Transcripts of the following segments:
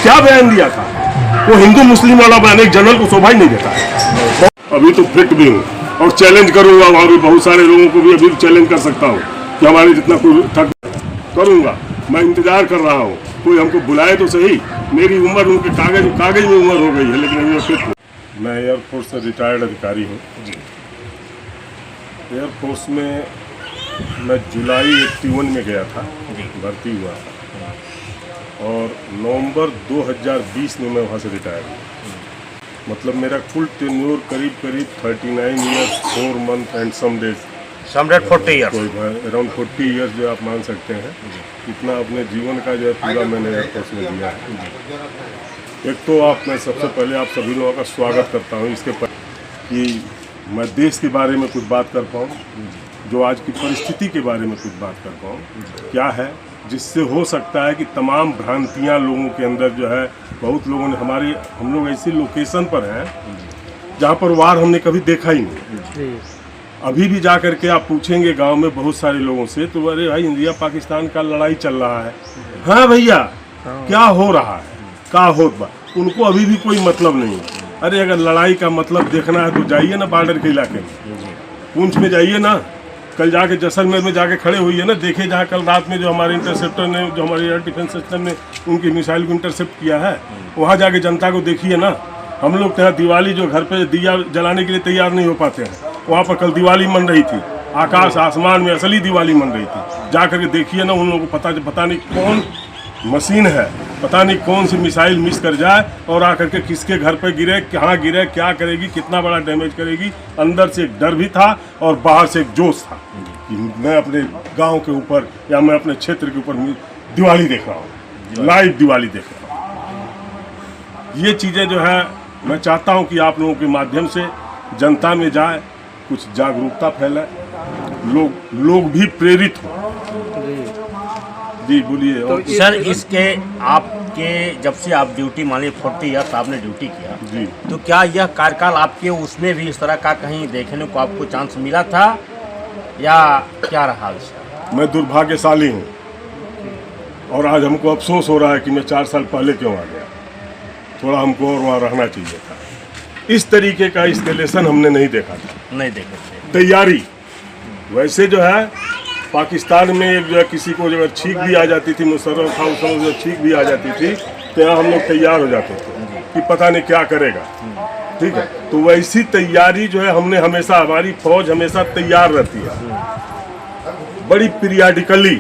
क्या बयान दिया था? वो हिंदू मुस्लिम वाला बयान एक जनरल को शोभा ही नहीं देता है। अभी तो फिट भी हूँ और चैलेंज करूंगा, और भी बहुत सारे लोगों को भी अभी चैलेंज कर सकता हूँ कि हमारे जितना कोई थक करूंगा। मैं इंतजार कर रहा हूँ, कोई हमको बुलाए तो सही। मेरी उम्र उनके कागज में उम्र हो गई है, लेकिन अभी मैं फिट हूँ। मैं एयरफोर्स से रिटायर्ड अधिकारी हूँ। एयरफोर्स में मैं जुलाई 81 में गया था, भर्ती हुआ था, और नवंबर 2020 में मैं वहाँ से रिटायर हुआ। मतलब मेरा कुल टेन्योर करीब 39 years 4 month and some days, 40 years, around 40 years जो आप मान सकते हैं। इतना अपने जीवन का जो है पूरा मैंने एयरफोर्स में दिया है। एक तो मैं सबसे पहले आप सभी लोगों का स्वागत करता हूँ इसके पर कि मैं देश के बारे में कुछ बात कर पाऊँ, जो आज की परिस्थिति के बारे में कुछ बात कर पाऊँ। क्या है जिससे हो सकता है कि तमाम भ्रांतियाँ लोगों के अंदर जो है, बहुत लोगों ने हम लोग ऐसी लोकेशन पर हैं जहाँ पर वार हमने कभी देखा ही नहीं। अभी भी जा करके आप पूछेंगे गांव में बहुत सारे लोगों से, तो अरे भाई इंडिया पाकिस्तान का लड़ाई चल रहा है। हाँ भैया, क्या हो रहा है, क्या होता, उनको अभी भी कोई मतलब नहीं है। अरे अगर लड़ाई का मतलब देखना है तो जाइए ना बॉर्डर के इलाके में, पुंछ में जाइए ना, कल जाके जैसलमेर में जाके खड़े हुई है ना, देखे जहाँ कल रात में जो हमारे इंटरसेप्टर ने, जो हमारे एयर डिफेंस सिस्टम ने उनकी मिसाइल को इंटरसेप्ट किया है, वहाँ जाके जनता को देखिए ना। हम लोग यहाँ दिवाली जो घर पे दिया जलाने के लिए तैयार नहीं हो पाते हैं, वहाँ पर कल दिवाली मन रही थी, आकाश आसमान में असली दिवाली मन रही थी। जा करके देखिए ना, उन लोगों को पता नहीं कौन मशीन है, पता नहीं कौन सी मिसाइल मिस कर जाए और आकर के किसके घर पे गिरे, कहाँ गिरे, क्या करेगी, कितना बड़ा डैमेज करेगी। अंदर से एक डर भी था और बाहर से एक जोश था कि मैं अपने गांव के ऊपर या मैं अपने क्षेत्र के ऊपर दिवाली देख रहा हूँ, लाइव दिवाली देख रहा हूँ। ये चीज़ें जो है मैं चाहता हूँ कि आप लोगों के माध्यम से जनता में जाए, कुछ जागरूकता फैलाए, लोग भी प्रेरित हों। जी बोलिए। तो सर इसके आपके जब से आप ड्यूटी मान लीजिए 40 ईयर्स आपने ड्यूटी किया जी, तो क्या यह कार्यकाल आपके उसमें भी इस तरह का कहीं देखने को आपको चांस मिला था या क्या रहा इसका? मैं दुर्भाग्यशाली हूँ और आज हमको अफसोस हो रहा है कि मैं 4 साल पहले क्यों आ गया। थोड़ा हमको और वहाँ रहना चाहिए था। इस तरीके का इंस्टॉलेशन हमने नहीं देखा था, नहीं देखे थे। तैयारी वैसे जो है पाकिस्तान में एक जो है किसी को अगर छींक भी आ जाती थी, मुशर्रफ था उस समय जो छींक भी आ जाती थी, तो यहाँ हम लोग तैयार हो जाते थे कि पता नहीं क्या करेगा। ठीक है, तो वैसी तैयारी जो है हमने हमेशा, हमारी फौज हमेशा तैयार रहती है। बड़ी पीरियडिकली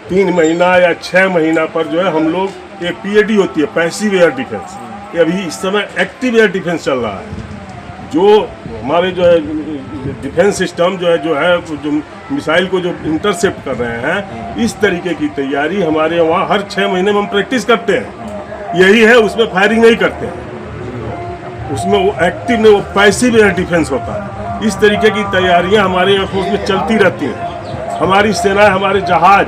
3 महीना या 6 महीना पर जो है हम लोग, एक पीएडी होती है पैसिव एयर डिफेंस, ये अभी इस समय एक्टिव एयर डिफेंस चल रहा है। जो हमारे जो है डिफेंस सिस्टम जो है जो मिसाइल को जो इंटरसेप्ट कर रहे हैं, इस तरीके की तैयारी हमारे वहाँ हर 6 महीने में हम प्रैक्टिस करते हैं। यही है, उसमें फायरिंग नहीं करते हैं, उसमें वो एक्टिव नहीं, वो पैसिव एयर डिफेंस होता है। इस तरीके की तैयारियाँ हमारे एयरफोर्स में चलती रहती हैं। हमारी सेनाएं, हमारे जहाज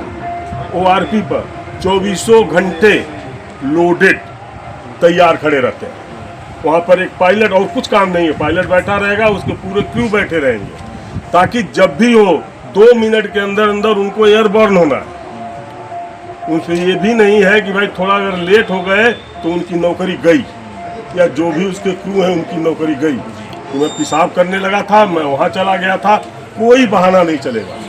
ORP पर 24 घंटे लोडेड तैयार खड़े रहते हैं। वहाँ पर एक पायलट और कुछ काम नहीं है, पायलट बैठा रहेगा, उसके पूरे क्रू बैठे रहेंगे, ताकि जब भी हो 2 मिनट के अंदर अंदर उनको एयरबॉर्न होना है। उनसे ये भी नहीं है कि भाई थोड़ा अगर लेट हो गए तो उनकी नौकरी गई, या जो भी उसके क्रू है उनकी नौकरी गई। तो मैं पेशाब करने लगा था, मैं वहाँ चला गया था, कोई बहाना नहीं चलेगा।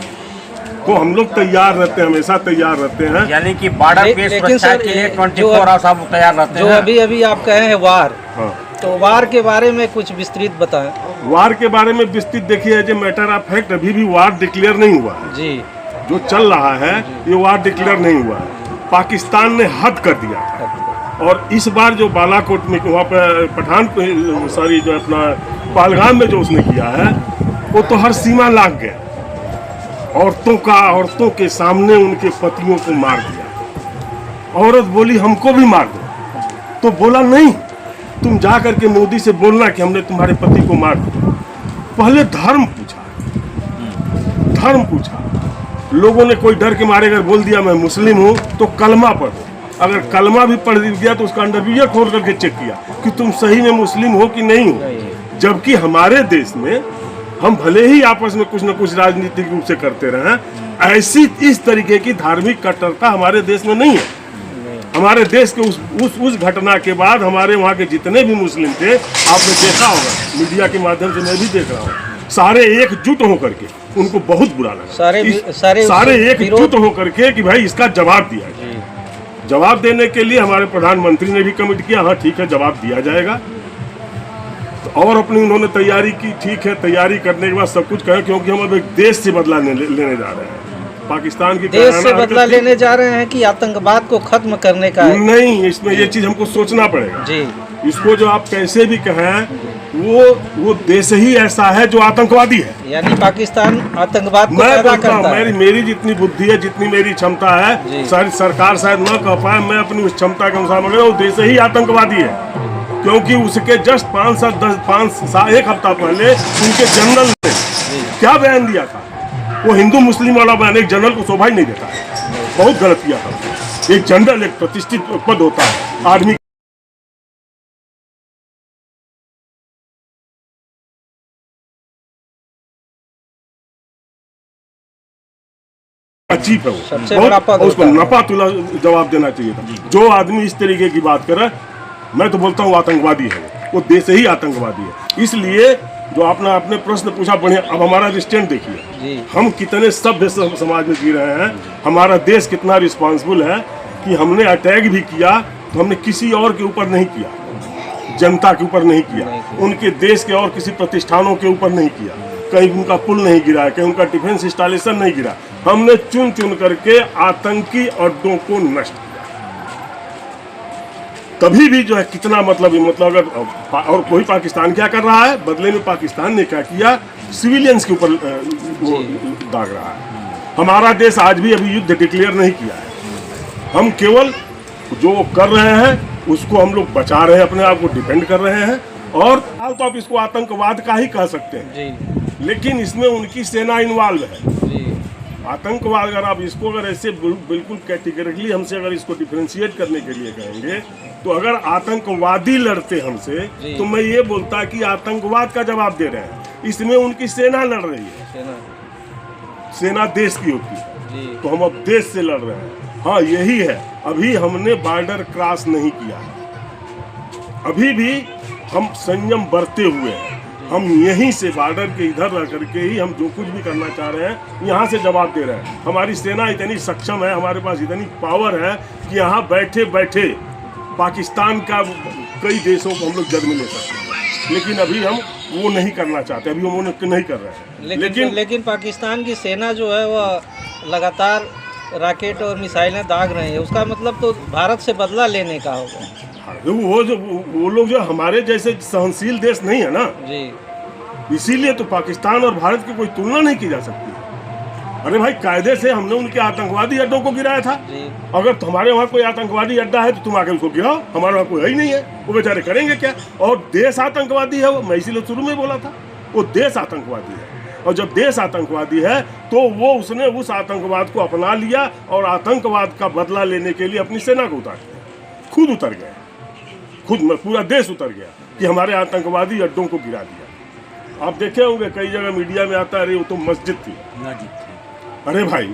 तो हम लोग तैयार रहते हैं, हमेशा तैयार रहते हैं। यानी कि बॉर्डर पे सुरक्षा के लिए 24 आवर्स आप तैयार रहते हैं। जो अभी आप कहे हैं वार, हाँ, तो वार के बारे में कुछ विस्तृत बताएं। वार के बारे में विस्तृत देखिए, as a matter of fact अभी भी वार डिक्लेयर नहीं हुआ है जी। जो चल रहा है ये वार डिक्लेयर नहीं हुआ है। पाकिस्तान ने हद कर दिया था, और इस बार जो बालाकोट में वहाँ पर जो अपना पहलगाम में जो उसने किया है, वो तो हर सीमा लांघ गया। औरतों के सामने उनके पतियों को मार दिया। औरत बोली हमको भी मार दो, तो बोला नहीं, तुम जा करके मोदी से बोलना कि हमने तुम्हारे पति को मार दिया। पहले धर्म पूछा। लोगों ने कोई डर के मारे अगर बोल दिया मैं मुस्लिम हूँ तो कलमा पढ़ो। अगर कलमा भी पढ़ दिया तो उसका अंडरवियर खोल करके चेक किया कि तुम सही में मुस्लिम हो कि नहीं हो। जबकि हमारे देश में हम भले ही आपस में कुछ न कुछ राजनीतिक रूप से करते रहे, ऐसी इस तरीके की धार्मिक कट्टरता हमारे देश में नहीं है। हमारे देश के उस घटना के बाद हमारे वहाँ के जितने भी मुस्लिम थे, आपने देखा होगा, मीडिया के माध्यम से मैं भी देख रहा हूँ, सारे एकजुट होकर के उनको बहुत बुरा लगा। सारे एकजुट होकर के कि भाई इसका जवाब दिया जाए। जवाब देने के लिए हमारे प्रधानमंत्री ने भी कमिट किया, हाँ ठीक है जवाब दिया जाएगा। तो और अपनी उन्होंने तैयारी की, ठीक है तैयारी करने के बाद सब कुछ कहें, क्योंकि हम अब एक देश से बदला लेने जा रहे हैं। पाकिस्तान की देश से बदला लेने जा रहे हैं कि आतंकवाद को खत्म करने का है? नहीं, इसमें ये चीज हमको सोचना पड़ेगा जी। इसको जो आप कैसे भी कहें, वो देश ही ऐसा है जो आतंकवादी है। यानी पाकिस्तान आतंकवाद को मैं पैदा बोलता हूँ, करता है। मेरी जितनी बुद्धि है, जितनी मेरी क्षमता है, सारी सरकार शायद न कह पाए, मैं अपनी उस क्षमता के अनुसार मगर वो देश ही आतंकवादी है। क्योंकि उसके जस्ट 1 हफ्ता पहले उनके जनरल ने क्या बयान दिया था, वो हिंदू मुस्लिम वाला बयान एक जनरल को शोभा ही नहीं देता है, बहुत गलत किया था। एक जनरल एक प्रतिष्ठित पद होता है, आदमी अजीब है, सबसे वो बड़ा पद बहुत उसको होता है। नपा तुला जवाब देना चाहिए था। जो आदमी इस तरीके की बात करे, मैं तो बोलता हूँ आतंकवादी है, वो देश ही आतंकवादी है। इसलिए जो आपने प्रश्न पूछा बढ़िया। अब हमारा स्टैंड देखिए, हम कितने सभ्य समाज में जी रहे हैं, हमारा देश कितना रिस्पॉन्सिबल है कि हमने अटैक भी किया तो हमने किसी और के ऊपर नहीं किया, जनता के ऊपर नहीं किया, उनके देश के और किसी प्रतिष्ठानों के ऊपर नहीं किया, कहीं उनका पुल नहीं गिरा, कहीं उनका डिफेंस इंस्टॉलेशन नहीं गिरा। हमने चुन चुन करके आतंकी अड्डों को नष्ट किया। तभी भी जो है कितना मतलब अगर और कोई पाकिस्तान क्या कर रहा है, बदले में पाकिस्तान ने क्या किया, सिविलियंस के ऊपर वो दाग रहा है। हमारा देश आज भी अभी युद्ध डिक्लेयर नहीं किया है, हम केवल जो कर रहे हैं उसको हम लोग बचा रहे हैं, अपने आप को डिफेंड कर रहे हैं। और तो आप इसको आतंकवाद का ही कह सकते हैं जी। लेकिन इसमें उनकी सेना इन्वॉल्व है। जी। आतंकवाद अगर आप इसको अगर ऐसे बिल्कुल कैटेगरिकली हमसे अगर इसको डिफरेंशिएट करने के लिए कहेंगे, तो अगर आतंकवादी लड़ते हमसे तो मैं ये बोलता कि आतंकवाद का जवाब दे रहे हैं, इसमें उनकी सेना लड़ रही है, सेना देश की होती है, तो हम अब देश से लड़ रहे हैं। हाँ यही है, अभी हमने बॉर्डर क्रॉस नहीं किया, अभी भी हम संयम बरते हुए हैं। हम यहीं से बॉर्डर के इधर रह करके ही हम जो कुछ भी करना चाह रहे हैं यहाँ से जवाब दे रहे हैं। हमारी सेना इतनी सक्षम है, हमारे पास इतनी पावर है कि यहाँ बैठे बैठे पाकिस्तान का कई देशों को हम लोग जद में ले सकते हैं। लेकिन अभी हम वो नहीं करना चाहते, अभी हम वो नहीं कर रहे हैं। लेकिन पाकिस्तान की सेना जो है वह लगातार रॉकेट और मिसाइलें दाग रहे हैं, उसका मतलब तो भारत से बदला लेने का होगा। वो लोग जो हमारे जैसे सहनशील देश नहीं है ना जी, इसीलिए तो पाकिस्तान और भारत की कोई तुलना नहीं की जा सकती। अरे भाई कायदे से हमने उनके आतंकवादी अड्डों को गिराया था। अगर तुम्हारे वहाँ कोई आतंकवादी अड्डा है तो तुम आके उसको गिराओ, हमारे वहाँ कोई है ही नहीं है, वो बेचारे करेंगे क्या। और देश आतंकवादी है वो, मैं इसीलिए शुरू में बोला था, वो देश आतंकवादी है। और जब देश आतंकवादी है तो वो उसने उस आतंकवाद को अपना लिया और आतंकवाद का बदला लेने के लिए अपनी सेना को उतार दिया, खुद उतर गए, खुद पूरा देश उतर गया कि हमारे आतंकवादी अड्डों को गिरा दिया। आप देखे होंगे कई जगह मीडिया में आता है, अरे वो तो मस्जिद थी। अरे भाई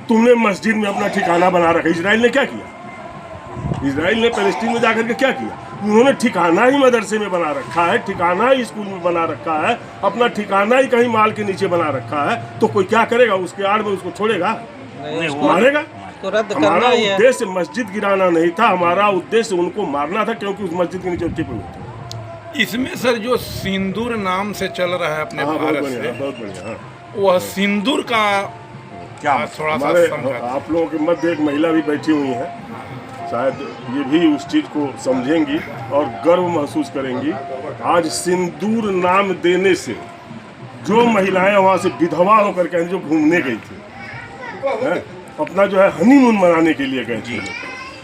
तुमने मस्जिद में अपना ठिकाना बना रखा। इजराइल ने क्या किया, इजराइल ने पैलेस्टीन में जाकर के क्या किया, उन्होंने ठिकाना ही मदरसे में बना रखा है, ठिकाना ही स्कूल में बना रखा है, अपना ठिकाना ही कहीं माल के नीचे बना रखा है। तो कोई क्या करेगा, उसके आड़ में उसको छोड़ेगा, मारेगा। हमारा उद्देश्य मस्जिद गिराना नहीं था, हमारा उद्देश्य उनको मारना था, क्योंकि उस मस्जिद के नीचे छिपे हुए थे। इसमें सर जो सिंदूर नाम से चल रहा है अपने भारत से, बहुत बढ़िया। वह सिंदूर का क्या थोड़ा सा आप लोगों के मध्य एक महिला भी बैठी हुई है, शायद ये भी उस चीज़ को समझेंगी और गर्व महसूस करेंगी। आज सिंदूर नाम देने से जो महिलाएं वहाँ से विधवा होकर के जो घूमने गई थी, अपना जो है हनीमून मनाने के लिए गए थे,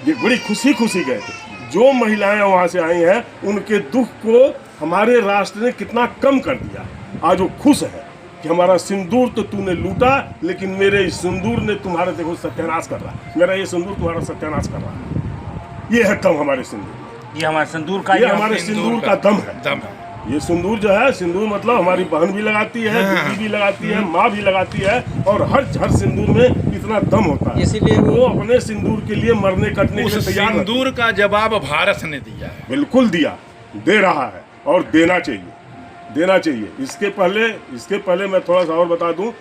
ये बड़ी खुशी खुशी गए थे। जो महिलाएं वहाँ से आई हैं उनके दुख को हमारे राष्ट्र ने कितना कम कर दिया। आज वो खुश है कि हमारा सिंदूर तो तूने लूटा, लेकिन मेरे इस सिंदूर ने तुम्हारा देखो सत्यानाश कर रहा है, मेरा ये सिंदूर तुम्हारा सत्यानाश कर रहा है। ये है दम हमारे सिंदूर, ये हमारे सिंदूर का, ये हमारे सिंदूर का दम है। ये सिंदूर जो है, सिंदूर मतलब हमारी बहन भी लगाती है, बीवी भी लगाती है, माँ भी लगाती है, और हर सिंदूर में इतना दम होता है, इसीलिए वो अपने सिंदूर के लिए मरने कटने के उस लिए तैयार रहते हैं। सिंदूर का जवाब भारत ने दिया है। बिल्कुल दिया, दे रहा है, और देना चाहिए। इसके पहले मैं थोड़ा सा और बता दूं,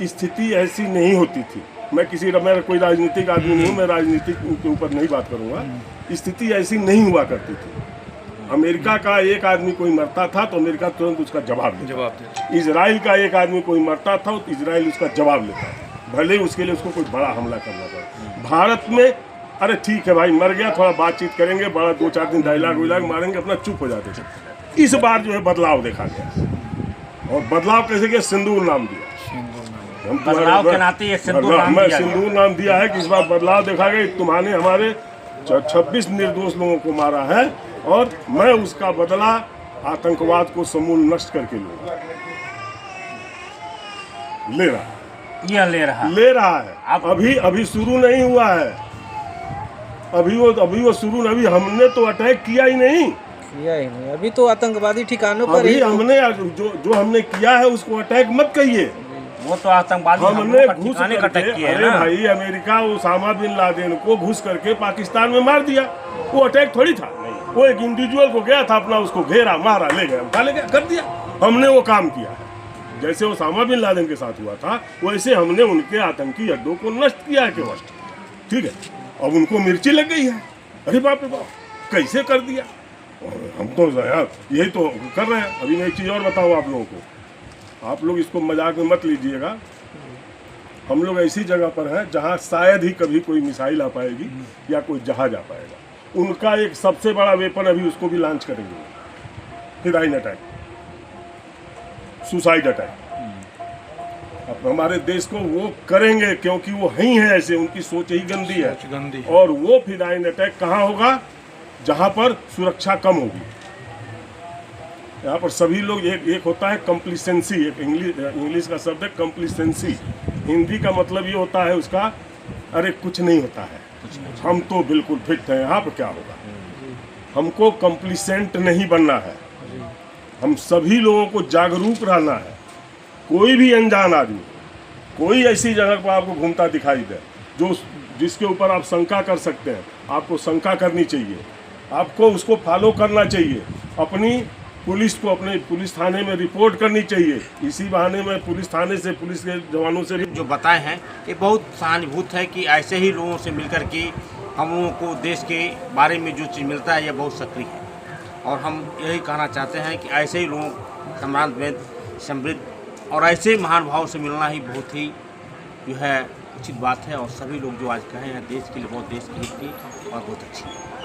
स्थिति ऐसी नहीं होती थी। मैं कोई राजनीतिक आदमी नहीं हूँ, मैं राजनीतिक के ऊपर नहीं बात करूंगा। स्थिति ऐसी नहीं हुआ करती थी। अमेरिका का एक आदमी कोई मरता था तो अमेरिका तुरंत उसका जवाब देता। इजराइल का एक आदमी कोई मरता था तो इजराइल उसका जवाब लेता, भले ही उसके लिए उसको कोई बड़ा हमला करना पड़े। भारत में अरे ठीक है भाई, मर गया, थोड़ा बातचीत करेंगे, बड़ा 2-4 दिन डायलॉग मारेंगे, अपना चुप हो जाते थे। इस बार जो है बदलाव देखा गया, और बदलाव कैसे किया? सिंदूर नाम दिया। बदलाव के नाते ये सिंदूर नाम मैं दिया सिंदूर नाम दिया है कि इस बार बदलाव देखा गया। तुम्हारे हमारे 26 निर्दोष लोगों को मारा है, और मैं उसका बदला आतंकवाद को समूल नष्ट करके लूंगा। ले रहा है। अभी शुरू नहीं हुआ है। अभी वो शुरू नहीं, हमने तो अटैक किया ही नहीं। अभी तो आतंकवादी ठिकानों पर अभी ही हमने जो हमने किया है उसको अटैक मत कहिए। वो तो आतंकवादी हमने घुस ठिकाने का अटैक किया है अरे ना। भाई, अमेरिका उसामा बिन लादेन को घुस करके पाकिस्तान में मार दिया। वो अटैक थोड़ी था, वो एक इंडिविजुअल को गया था, अपना उसको घेरा, मारा, ले गया, कर दिया। हमने वो काम किया। जैसे उसामा बिन लादेन के साथ हुआ था, वैसे हमने उनके आतंकी अड्डों को नष्ट किया है केवल। ठीक है, अब उनको मिर्ची लग गई है। अरे बाप रे बाप, कैसे कर दिया? और हम तो यार यही तो कर रहे हैं। अभी मैं एक चीज़ और बताऊँ आप लोगों को, आप लोग इसको मजाक में मत लीजिएगा। हम लोग ऐसी जगह पर हैं जहां शायद ही कभी कोई मिसाइल आ पाएगी या कोई जहाज आ पाएगा। उनका एक सबसे बड़ा वेपन अभी उसको भी लॉन्च करेंगे, फिदाइन अटैक, सुसाइड अटैक। अब हमारे देश को वो करेंगे क्योंकि वो ही है ऐसे, उनकी सोच ही गंदी है। और वो फिदाइन अटैक कहाँ होगा? जहां पर सुरक्षा कम होगी। यहाँ पर सभी लोग एक होता है कंप्लीसेंसी, एक इंग्लिश का शब्द है कंप्लीसेंसी। हिंदी का मतलब ये होता है उसका, अरे कुछ नहीं होता है, हम तो बिल्कुल फिट हैं, यहाँ पर क्या होगा? हमको कंप्लीसेंट नहीं बनना है, हम सभी लोगों को जागरूक रहना है। कोई भी अनजान आदमी कोई ऐसी जगह पर आपको घूमता दिखाई दे जिसके ऊपर आप शंका कर सकते हैं, आपको शंका करनी चाहिए, आपको उसको फॉलो करना चाहिए। अपनी पुलिस को अपने पुलिस थाने में रिपोर्ट करनी चाहिए। इसी बहाने में पुलिस थाने से, पुलिस के जवानों से जो बताए हैं ये बहुत सहानुभूत है कि ऐसे ही लोगों से मिलकर के हम लोगों को देश के बारे में जो चीज़ मिलता है ये बहुत सक्रिय है। और हम यही कहना चाहते हैं कि ऐसे ही लोग सम्रांत समृद्ध और ऐसे महानुभाव से मिलना ही बहुत ही जो है उचित बात है। और सभी लोग जो आज कहे हैं देश के लिए बहुत देश की हित की और बहुत अच्छी है।